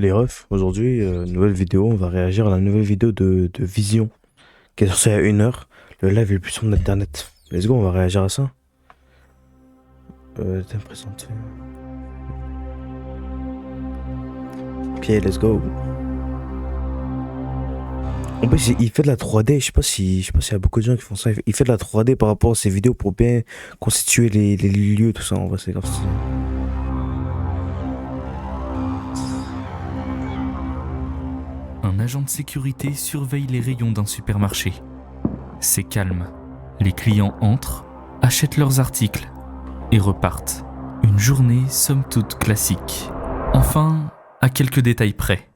Les refs, aujourd'hui, nouvelle vidéo, on va réagir à la nouvelle vidéo de Vision, qui est sortie à 1 heure. Le live est le plus sombre d'internet. Let's go, on va réagir à ça. T'es présenté. Pied, let's go. En plus, il fait de la 3D, je sais pas s'il y a beaucoup de gens qui font ça. Il fait de la 3D par rapport à ses vidéos pour bien constituer les lieux, tout ça. En vrai, c'est grave stylé. Un agent de sécurité surveille les rayons d'un supermarché. C'est calme. Les clients entrent, achètent leurs articles et repartent. Une journée somme toute classique. Enfin, à quelques détails près.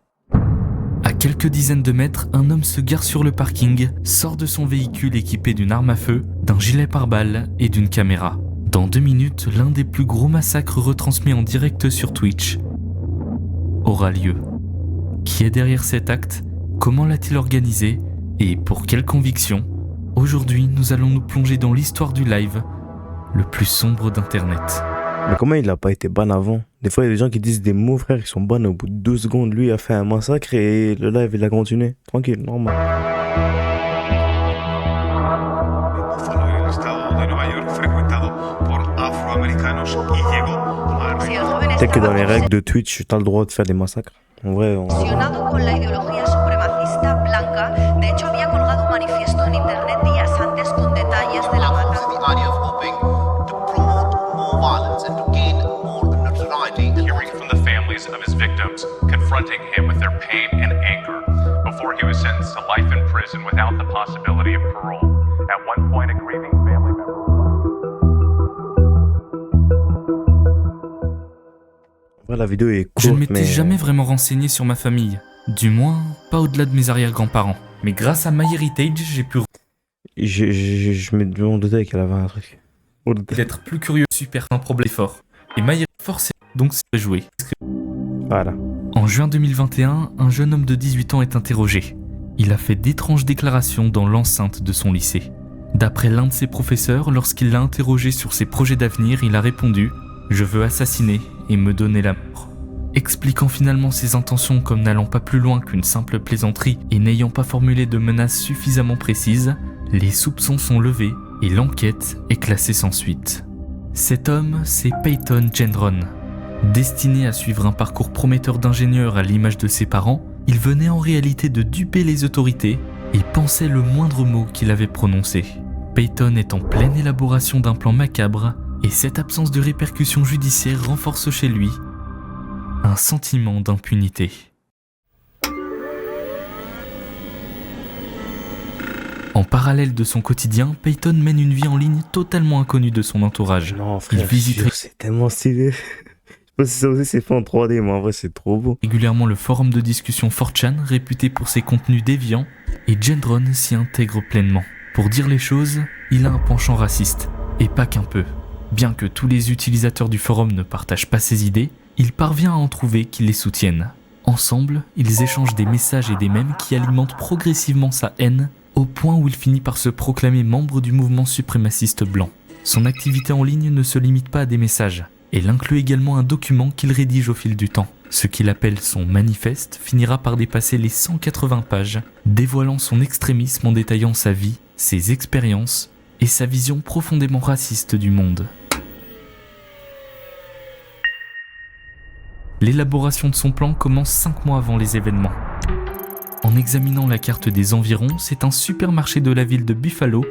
À quelques dizaines de mètres, un homme se gare sur le parking, sort de son véhicule équipé d'une arme à feu, d'un gilet pare-balles et d'une caméra. Dans 2 minutes, l'un des plus gros massacres retransmis en direct sur Twitch aura lieu. Qui est derrière cet acte? Comment l'a-t-il organisé? Et pour quelle conviction? Aujourd'hui, nous allons nous plonger dans l'histoire du live, le plus sombre d'Internet. Mais comment il a pas été ban avant? Des fois, il y a des gens qui disent des mots, frère, qui sont bans au bout de 2 secondes. Lui a fait un massacre et le live, il a continué. Tranquille, normal. Buffalo en el estado de Nueva York, frecuentado por afroamericanos y llegó a Peut-être que dans les règles de Twitch, t'as le droit de faire des massacres. En vrai, Obsesionado con la ideología supremacista blanca, de hecho había colgado un manifiesto en internet días antes con detalles de la to the idea of hoping to promote more violence and to gain more notoriety. Hearing from the families of his victims, confronting him with their pain and anger before he was sentenced to life in prison without the possibility of parole. At one point, a grieving family member. en vrai, la vidéo est courte, Je ne m'étais mais jamais vraiment renseigné sur ma famille. Du moins, pas au-delà de mes arrière-grands-parents. Mais grâce à MyHeritage, j'ai pu je me demandais qu'elle avait un truc. être plus curieux, super, un problème fort. Et MyHeritage, forcément, donc c'est joué. Voilà. En juin 2021, un jeune homme de 18 ans est interrogé. Il a fait d'étranges déclarations dans l'enceinte de son lycée. D'après l'un de ses professeurs, lorsqu'il l'a interrogé sur ses projets d'avenir, il a répondu « Je veux assassiner et me donner la mort ». Expliquant finalement ses intentions comme n'allant pas plus loin qu'une simple plaisanterie et n'ayant pas formulé de menaces suffisamment précises, les soupçons sont levés et l'enquête est classée sans suite. Cet homme, c'est Peyton Gendron. Destiné à suivre un parcours prometteur d'ingénieur à l'image de ses parents, il venait en réalité de duper les autorités et pensait le moindre mot qu'il avait prononcé. Peyton est en pleine élaboration d'un plan macabre et cette absence de répercussions judiciaires renforce chez lui un sentiment d'impunité. En parallèle de son quotidien, Peyton mène une vie en ligne totalement inconnue de son entourage. Non, frère, visite jure, c'est tellement stylé. Je sais pas si ça aussi c'est fait en 3D, mais en vrai, c'est trop beau. régulièrement le forum de discussion 4chan, réputé pour ses contenus déviants, et Gendron s'y intègre pleinement. Pour dire les choses, il a un penchant raciste, et pas qu'un peu. Bien que tous les utilisateurs du forum ne partagent pas ses idées, il parvient à en trouver qui les soutiennent. Ensemble, ils échangent des messages et des mèmes qui alimentent progressivement sa haine, au point où il finit par se proclamer membre du mouvement suprémaciste blanc. Son activité en ligne ne se limite pas à des messages. Elle inclut également un document qu'il rédige au fil du temps. Ce qu'il appelle son manifeste finira par dépasser les 180 pages, dévoilant son extrémisme en détaillant sa vie, ses expériences et sa vision profondément raciste du monde. L'élaboration de son plan commence 5 mois avant les événements. En examinant la carte des environs, c'est un supermarché de la ville de Buffalo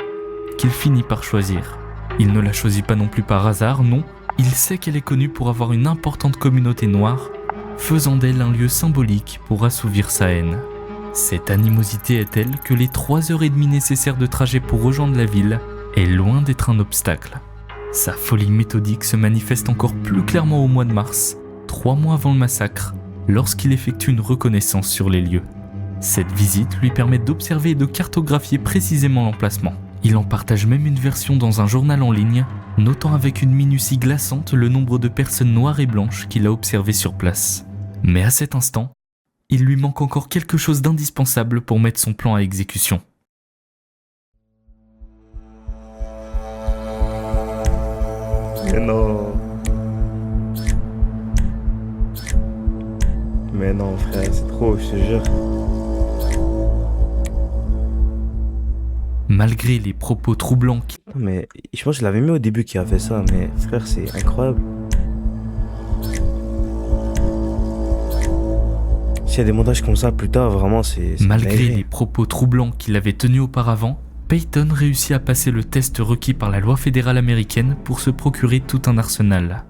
qu'il finit par choisir. Il ne la choisit pas non plus par hasard, non. Il sait qu'elle est connue pour avoir une importante communauté noire, faisant d'elle un lieu symbolique pour assouvir sa haine. Cette animosité est telle que les 3h30 nécessaires de trajet pour rejoindre la ville est loin d'être un obstacle. Sa folie méthodique se manifeste encore plus clairement au mois de mars, 3 mois avant le massacre, lorsqu'il effectue une reconnaissance sur les lieux. Cette visite lui permet d'observer et de cartographier précisément l'emplacement. Il en partage même une version dans un journal en ligne, notant avec une minutie glaçante le nombre de personnes noires et blanches qu'il a observées sur place. Mais à cet instant, il lui manque encore quelque chose d'indispensable pour mettre son plan à exécution. Mais non. Mais non, frère, c'est trop, je te jure. Malgré les propos troublants Non, mais je pense que je l'avais mis au début qui a fait ça, mais frère, c'est incroyable. S'il y a des montages comme ça plus tard, vraiment, c'est Malgré dinguerie. les propos troublants qu'il avait tenus auparavant, Peyton réussit à passer le test requis par la loi fédérale américaine pour se procurer tout un arsenal.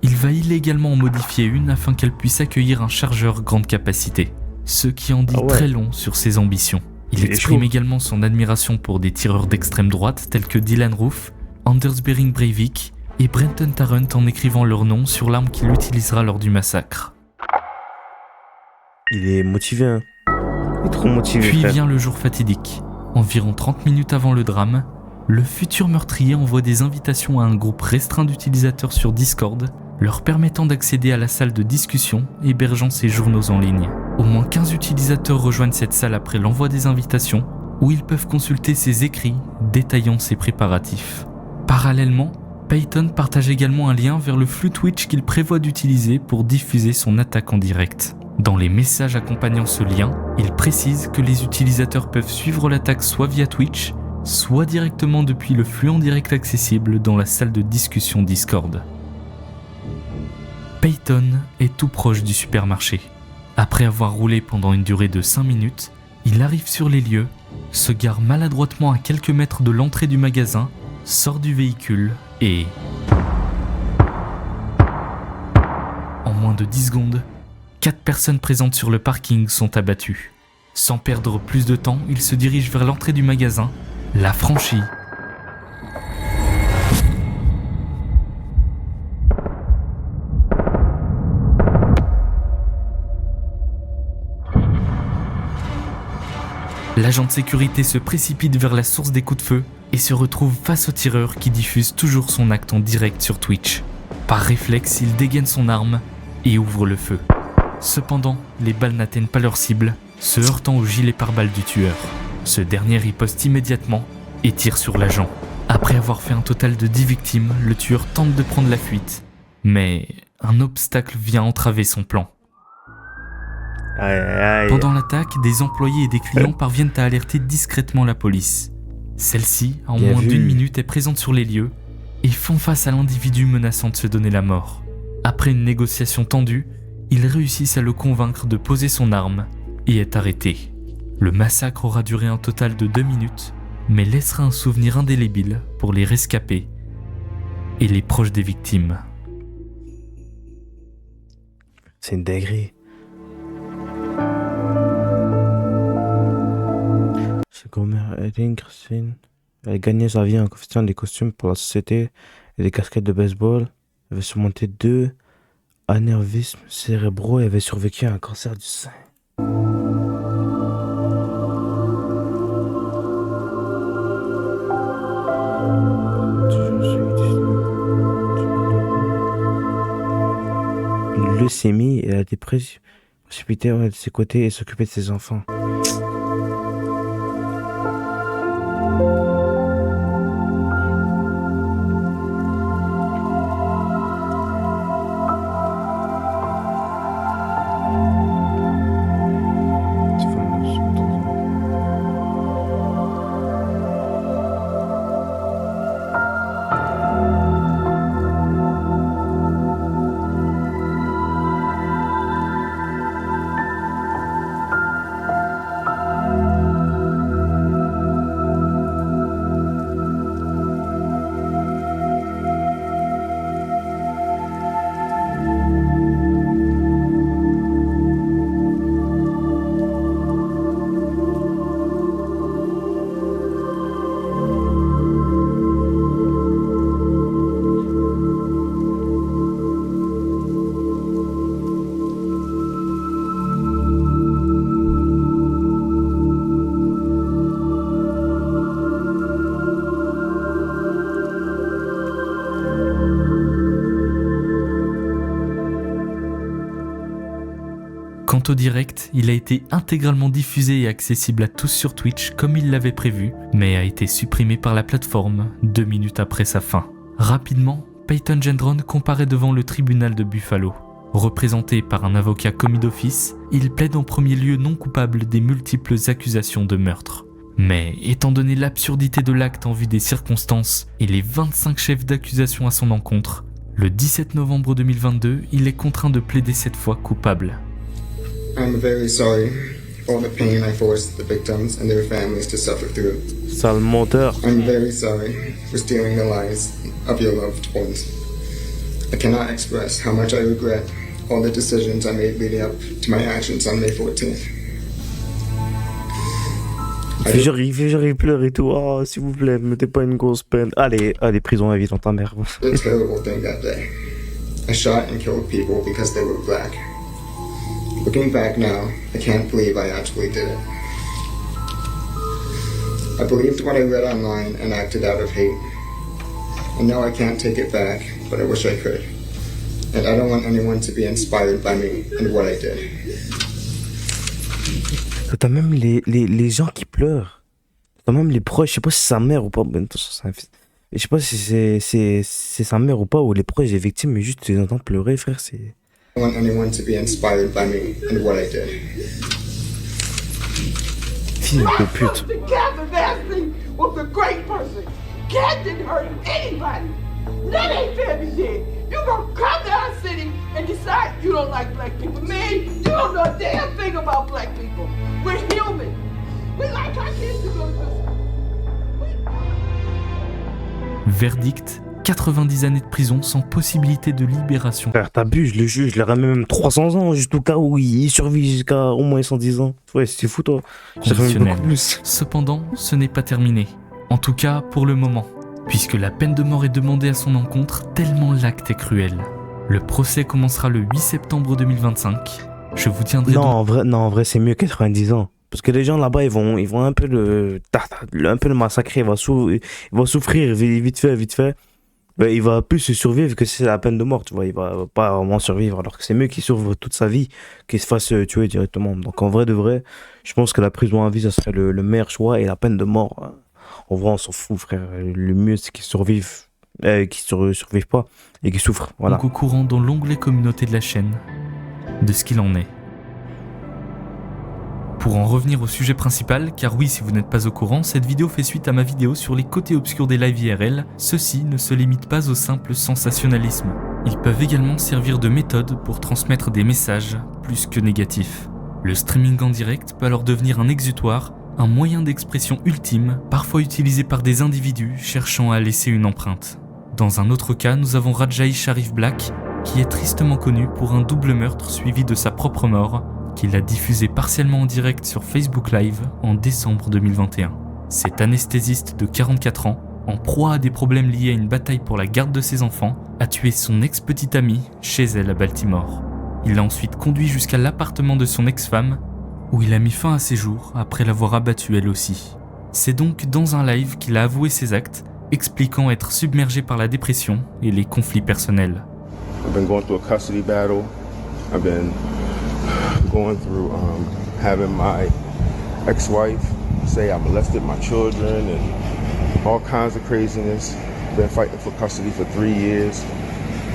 Il va illégalement en modifier une afin qu'elle puisse accueillir un chargeur grande capacité, ce qui en dit Ah ouais. très long sur ses ambitions. Il Il est exprime chaud. également son admiration pour des tireurs d'extrême droite tels que Dylan Roof, Anders Behring Breivik et Brenton Tarrant en écrivant leur nom sur l'arme qu'il utilisera lors du massacre. Il est motivé, hein. Il est trop motivé, Puis frère. vient le jour fatidique. Environ 30 minutes avant le drame, le futur meurtrier envoie des invitations à un groupe restreint d'utilisateurs sur Discord, leur permettant d'accéder à la salle de discussion hébergeant ses journaux en ligne. Au moins 15 utilisateurs rejoignent cette salle après l'envoi des invitations, où ils peuvent consulter ses écrits détaillant ses préparatifs. Parallèlement, Peyton partage également un lien vers le flux Twitch qu'il prévoit d'utiliser pour diffuser son attaque en direct. Dans les messages accompagnant ce lien, il précise que les utilisateurs peuvent suivre l'attaque soit via Twitch, soit directement depuis le flux en direct accessible dans la salle de discussion Discord. Peyton est tout proche du supermarché. Après avoir roulé pendant une durée de 5 minutes, il arrive sur les lieux, se gare maladroitement à quelques mètres de l'entrée du magasin, sort du véhicule et... En moins de 10 secondes, 4 personnes présentes sur le parking sont abattues. Sans perdre plus de temps, il se dirige vers l'entrée du magasin, la franchit. L'agent de sécurité se précipite vers la source des coups de feu et se retrouve face au tireur qui diffuse toujours son acte en direct sur Twitch. Par réflexe, il dégaine son arme et ouvre le feu. Cependant, les balles n'atteignent pas leur cible, se heurtant au gilet pare-balles du tueur. Ce dernier riposte immédiatement et tire sur l'agent. Après avoir fait un total de 10 victimes, le tueur tente de prendre la fuite. Mais un obstacle vient entraver son plan. Aïe, aïe, aïe. Pendant l'attaque, des employés et des clients parviennent à alerter discrètement la police. Celle-ci, en Bien moins vu. d'1 minute, est présente sur les lieux et font face à l'individu menaçant de se donner la mort. Après une négociation tendue, ils réussissent à le convaincre de poser son arme et est arrêté. Le massacre aura duré un total de 2 minutes, mais laissera un souvenir indélébile pour les rescapés et les proches des victimes. C'est une dinguerie. C'est comme Erin Christine. Elle gagnait sa vie en confectionnant des costumes pour la société et des casquettes de baseball. Elle avait surmonté 2 anévrismes cérébraux et avait survécu à un cancer du sein. Une leucémie et elle a été précipitée de ses côtés et s'occuper de ses enfants. Quant au direct, il a été intégralement diffusé et accessible à tous sur Twitch comme il l'avait prévu, mais a été supprimé par la plateforme 2 minutes après sa fin. Rapidement, Peyton Gendron comparaît devant le tribunal de Buffalo. Représenté par un avocat commis d'office, il plaide en premier lieu non coupable des multiples accusations de meurtre. Mais étant donné l'absurdité de l'acte en vue des circonstances et les 25 chefs d'accusation à son encontre, le 17 novembre 2022, il est contraint de plaider cette fois coupable. I'm very sorry for all the pain I forced the victims and their families to suffer through. Sale menteur. I'm very sorry for stealing the lives of your loved ones. I cannot express how much I regret all the decisions I made leading up to my actions on May 14th. Il fait genre, il pleure et tout. Oh, s'il vous plaît, mettez pas une grosse peine. Allez, prison à vie dans ta mère. A terrible thing that day. I shot and killed people because they were black. Looking back now, I can't believe I actually did it. I believed what I read online and acted out of hate. I know I can't take it back, but I wish I could. And I don't want anyone to be inspired by me and what I did. T'as même les gens qui pleurent. T'as même les proches, je sais pas si c'est sa mère ou pas. Je sais pas si c'est sa mère ou pas, ou les proches des victimes, mais juste tu les entends pleurer, frère, c'est... I don't want anyone to be inspired by me and what I did. Fils de pute. Captain Ashley was a great person. Cat didn't hurt anybody. That ain't fair to shit. You gonna come to our city and decide you don't like black people. Man, you don't know a damn thing about black people. We're human. We like our kids to go to prison. Verdict, 90 années de prison sans possibilité de libération. Frère, t'abuses, le juge, il leur a même 300 ans, juste au cas où il survit jusqu'à au moins 110 ans. Ouais, c'est fou, toi. Conditionnel. Cependant, ce n'est pas terminé. En tout cas, pour le moment. Puisque la peine de mort est demandée à son encontre tellement l'acte est cruel. Le procès commencera le 8 septembre 2025. Je vous tiendrai... Non, en vrai, c'est mieux 90 ans. Parce que les gens là-bas, ils vont un peu le massacrer. Il va souffrir vite fait. Ben, il va plus se survivre que si c'est la peine de mort, tu vois. Il va pas vraiment survivre. Alors que c'est mieux qu'il souffre toute sa vie qu'il se fasse tuer directement. Donc en vrai de vrai, je pense que la prison à vie, ça serait le meilleur choix. Et la peine de mort, en vrai, on s'en fout, frère. Le mieux, c'est qu'ils survivent. Survivent pas et qu'ils souffrent. Voilà. Donc au courant dans l'onglet communauté de la chaîne de ce qu'il en est. Pour en revenir au sujet principal, car oui, si vous n'êtes pas au courant, cette vidéo fait suite à ma vidéo sur les côtés obscurs des lives IRL. Ceux-ci ne se limitent pas au simple sensationnalisme. Ils peuvent également servir de méthode pour transmettre des messages plus que négatifs. Le streaming en direct peut alors devenir un exutoire, un moyen d'expression ultime, parfois utilisé par des individus cherchant à laisser une empreinte. Dans un autre cas, nous avons Rajai Sharif Black, qui est tristement connu pour un double meurtre suivi de sa propre mort, qu'il a diffusé partiellement en direct sur Facebook Live en décembre 2021. Cet anesthésiste de 44 ans, en proie à des problèmes liés à une bataille pour la garde de ses enfants, a tué son ex-petite amie chez elle à Baltimore. Il l'a ensuite conduit jusqu'à l'appartement de son ex-femme, où il a mis fin à ses jours après l'avoir abattue elle aussi. C'est donc dans un live qu'il a avoué ses actes, expliquant être submergé par la dépression et les conflits personnels. I've been going through a custody battle. I've been going through having my ex-wife say I molested my children and all kinds of craziness. Been fighting for custody for 3 years.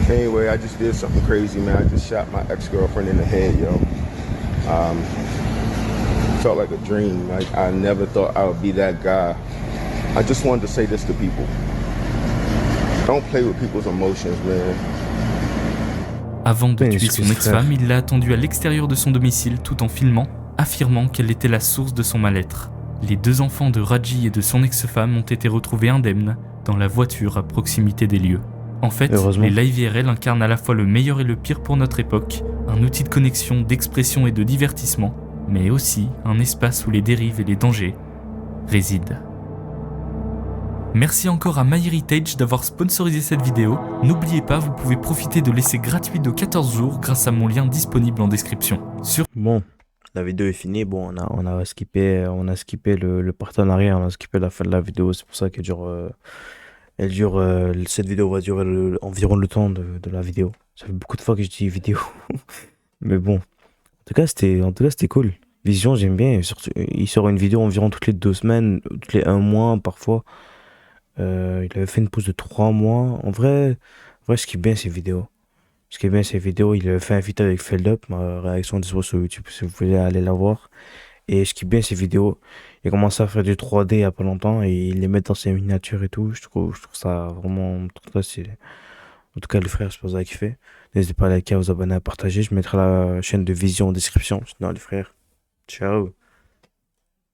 Anyway, I just did something crazy, man. I just shot my ex-girlfriend in the head, yo. Felt like a dream. Like I never thought I would be that guy. I just wanted to say this to people. Don't play with people's emotions, man. Avant de tuer son ex-femme, il l'a attendue à l'extérieur de son domicile tout en filmant, affirmant qu'elle était la source de son mal-être. Les 2 enfants de Raji et de son ex-femme ont été retrouvés indemnes dans la voiture à proximité des lieux. En fait, les live IRL incarnent à la fois le meilleur et le pire pour notre époque, un outil de connexion, d'expression et de divertissement, mais aussi un espace où les dérives et les dangers résident. Merci encore à MyHeritage d'avoir sponsorisé cette vidéo. N'oubliez pas, vous pouvez profiter de l'essai gratuit de 14 jours grâce à mon lien disponible en description. Bon, la vidéo est finie. Bon, on a skippé le partenariat, on a skippé la fin de la vidéo. C'est pour ça qu'elle dure. Cette vidéo va durer environ le temps de la vidéo. Ça fait beaucoup de fois que je dis vidéo. Mais bon, en tout cas, c'était cool. Vision, j'aime bien. Surtout, il sort une vidéo environ toutes les 2 semaines, toutes les 1 mois parfois. Il avait fait une pause de 3 mois. En vrai, je kiffe bien ces vidéos. Ce qui est bien, ces vidéos, il a fait un feat avec Feld Up, ma réaction dispo sur YouTube, si vous voulez aller la voir. Et ce qui est bien, ces vidéos, il a commencé à faire du 3D il y a pas longtemps et il les met dans ses miniatures et tout. Je trouve ça vraiment très stylé. En tout cas, le frère, je pense qu'il fait. N'hésitez pas à liker, à vous abonner, à partager. Je mettrai la chaîne de Vision en description. Sinon, les frères, ciao.